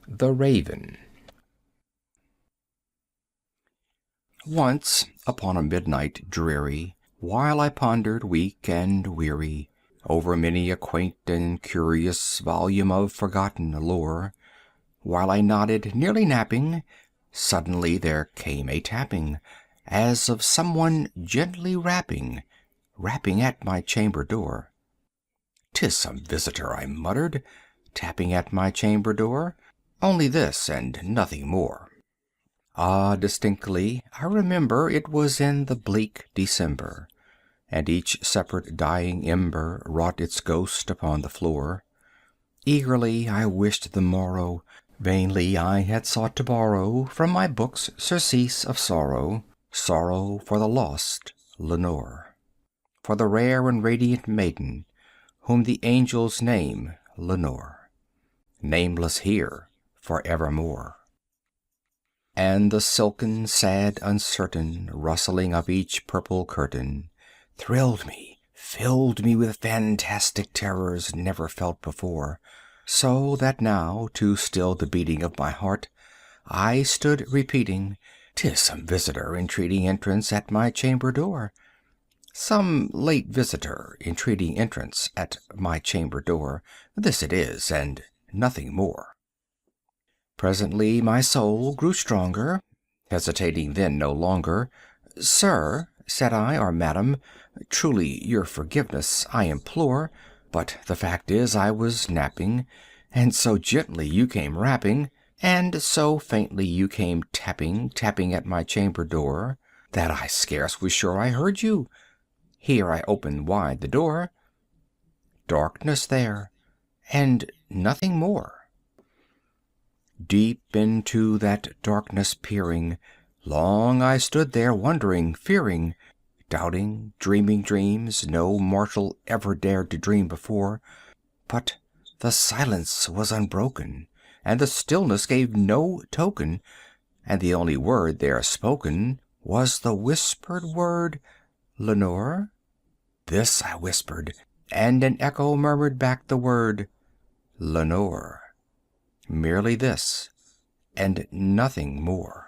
The Raven. Once, upon a midnight dreary, while I pondered, weak and weary, over many a quaint and curious volume of forgotten lore, while I nodded, nearly napping, suddenly there came a tapping, as of someone gently rapping at my chamber door. "'Tis some visitor," I muttered, tapping at my chamber door. "Only this, and nothing more." Ah, distinctly I remember it was in the bleak December, and each separate dying ember wrought its ghost upon the floor. Eagerly I wished the morrow, vainly I had sought to borrow from my books surcease of sorrow, sorrow for the lost Lenore, for the rare and radiant maiden whom the angels name Lenore, nameless here for evermore. And the silken, sad, uncertain rustling of each purple curtain thrilled me, filled me with fantastic terrors never felt before, so that now, to still the beating of my heart, I stood repeating, "'Tis some visitor entreating entrance at my chamber door." Some late visitor entreating entrance at my chamber door, this it is, and nothing more. Presently my soul grew stronger, hesitating then no longer. "Sir," said I, "or madam, truly your forgiveness I implore, but the fact is I was napping, and so gently you came rapping, and so faintly you came tapping, tapping at my chamber door, that I scarce was sure I heard you." Here I opened wide the door. Darkness there, and nothing more. Deep into that darkness peering, long I stood there wondering, fearing, doubting, dreaming dreams no mortal ever dared to dream before. But the silence was unbroken, and the stillness gave no token, and the only word there spoken was the whispered word, "Lenore?" This I whispered, and an echo murmured back the word, "Lenore." Merely this, and nothing more.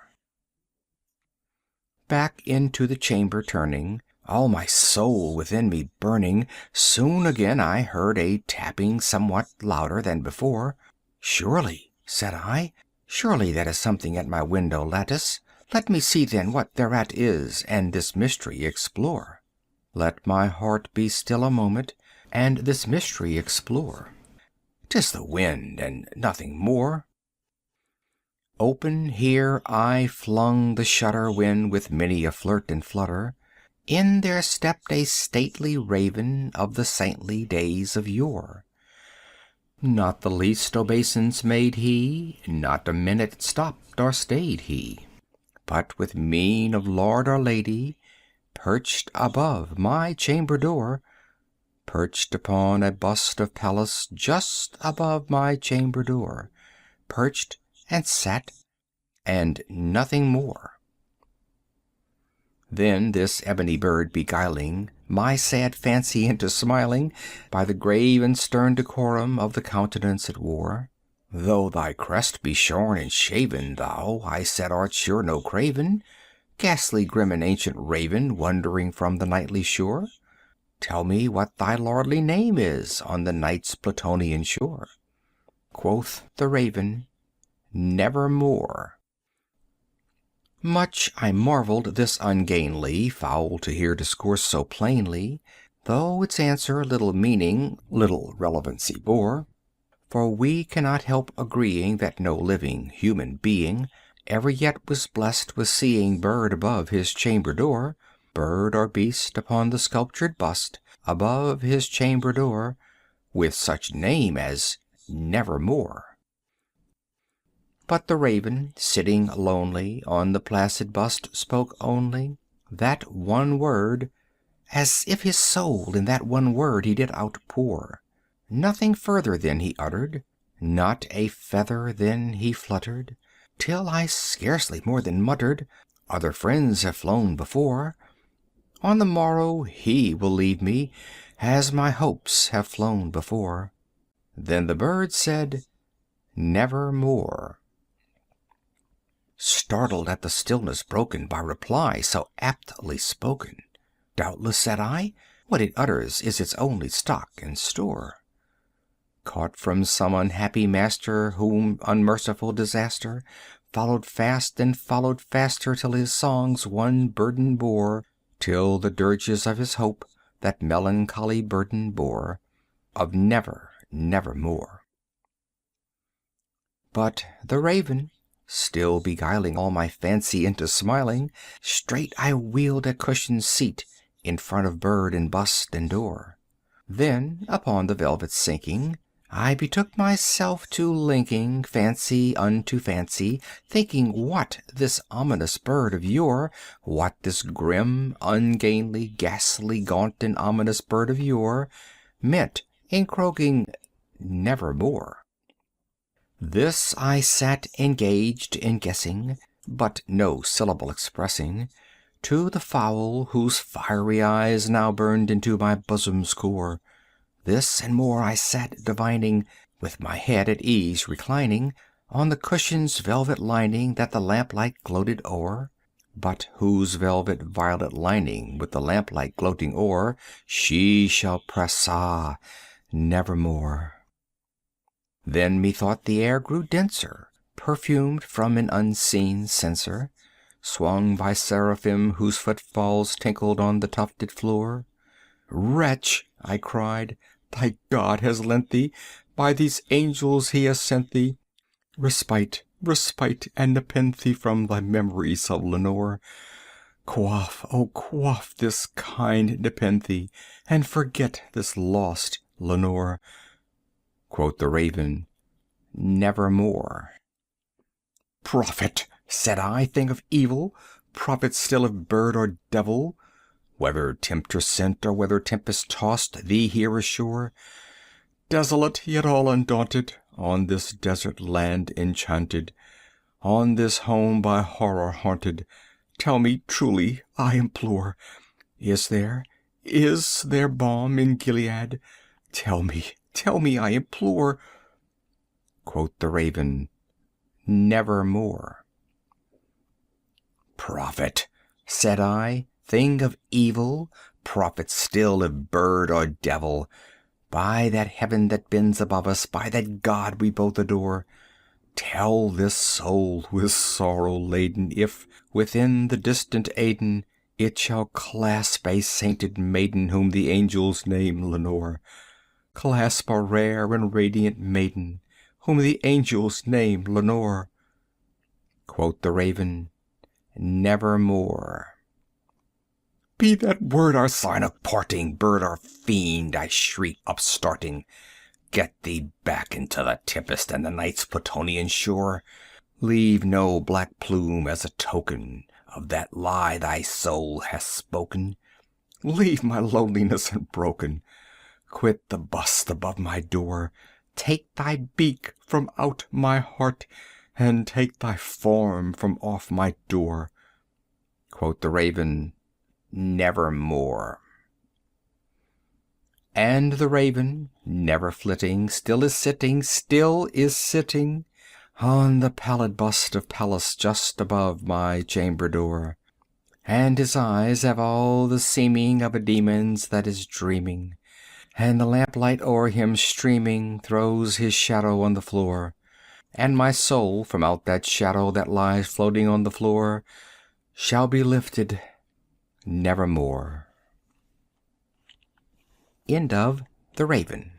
Back into the chamber turning, all my soul within me burning, soon again I heard a tapping somewhat louder than before. "Surely," said I, "surely that is something at my window lattice. Let me see then what thereat is, and this mystery explore. Let my heart be still a moment, and this mystery explore. 'Tis the wind, and nothing more." Open here I flung the shutter when, with many a flirt and flutter, in there stepped a stately raven of the saintly days of yore. Not the least obeisance made he, not a minute stopped or stayed he, but with mien of lord or lady, perched above my chamber door, perched upon a bust of Pallas just above my chamber door, perched and sat, and nothing more. Then this ebony bird beguiling my sad fancy into smiling, by the grave and stern decorum of the countenance it wore, "Though thy crest be shorn and shaven, thou," I said, "art sure no craven, ghastly grim and ancient raven, wandering from the nightly shore. Tell me what thy lordly name is on the night's Plutonian shore." Quoth the raven, "Nevermore." Much I marveled this ungainly fowl to hear discourse so plainly, though its answer little meaning, little relevancy bore. For we cannot help agreeing that no living human being ever yet was blessed with seeing bird above his chamber door, bird or beast upon the sculptured bust above his chamber door, with such name as Nevermore. But the raven, sitting lonely on the placid bust, spoke only that one word, as if his soul in that one word he did outpour. Nothing further then he uttered, not a feather then he fluttered, till I scarcely more than muttered, "Other friends have flown before. On the morrow he will leave me, as my hopes have flown before." Then the bird said, nevermore. Startled at the stillness broken by reply so aptly spoken, doubtless, said I, what it utters is its only stock and store. Caught from some unhappy master whom unmerciful disaster followed fast and followed faster till his songs one burden bore, till the dirges of his hope that melancholy burden bore, of never, nevermore. But the raven, still beguiling all my fancy into smiling, straight I wheeled a cushioned seat in front of bird and bust and door. Then, upon the velvet sinking, I betook myself to linking fancy unto fancy, thinking what this ominous bird of yore, what this grim, ungainly, ghastly, gaunt, and ominous bird of yore meant in croaking nevermore. This I sat engaged in guessing, but no syllable expressing, to the fowl whose fiery eyes now burned into my bosom's core. This and more I sat divining, with my head at ease reclining on the cushion's velvet lining that the lamplight gloated o'er, but whose velvet violet lining with the lamplight gloating o'er she shall press, nevermore. Then methought the air grew denser, perfumed from an unseen censer, swung by seraphim whose footfalls tinkled on the tufted floor. Wretch, I cried, thy God has lent thee, by these angels he has sent thee, respite, respite, and nepenthe from thy memories of Lenore. Quaff, oh quaff this kind nepenthe, and forget this lost Lenore. Quoth the raven, nevermore. Prophet, said I, thing of evil, prophet still of bird or devil, whether tempter sent or whether tempest tossed thee here ashore, desolate yet all undaunted, on this desert land enchanted, on this home by horror haunted, tell me truly, I implore, is there balm in Gilead? Tell me, I implore. Quoth the raven, nevermore. Prophet, said I, thing of evil, prophet still of bird or devil, by that heaven that bends above us, by that God we both adore, tell this soul with sorrow laden if, within the distant Aidenn, it shall clasp a sainted maiden whom the angels name Lenore, clasp a rare and radiant maiden whom the angels name Lenore. Quoth the raven, nevermore. Be that word our sign of parting, bird or fiend, I shriek upstarting. Get thee back into the tempest and the night's Plutonian shore. Leave no black plume as a token of that lie thy soul hath spoken. Leave my loneliness unbroken. Quit the bust above my door. Take thy beak from out my heart, and take thy form from off my door. Quoth the raven, nevermore. And the raven, never flitting, still is sitting on the pallid bust of Pallas just above my chamber door. And his eyes have all the seeming of a demon's that is dreaming, and the lamplight o'er him streaming throws his shadow on the floor, and my soul from out that shadow that lies floating on the floor shall be lifted nevermore. End of The Raven.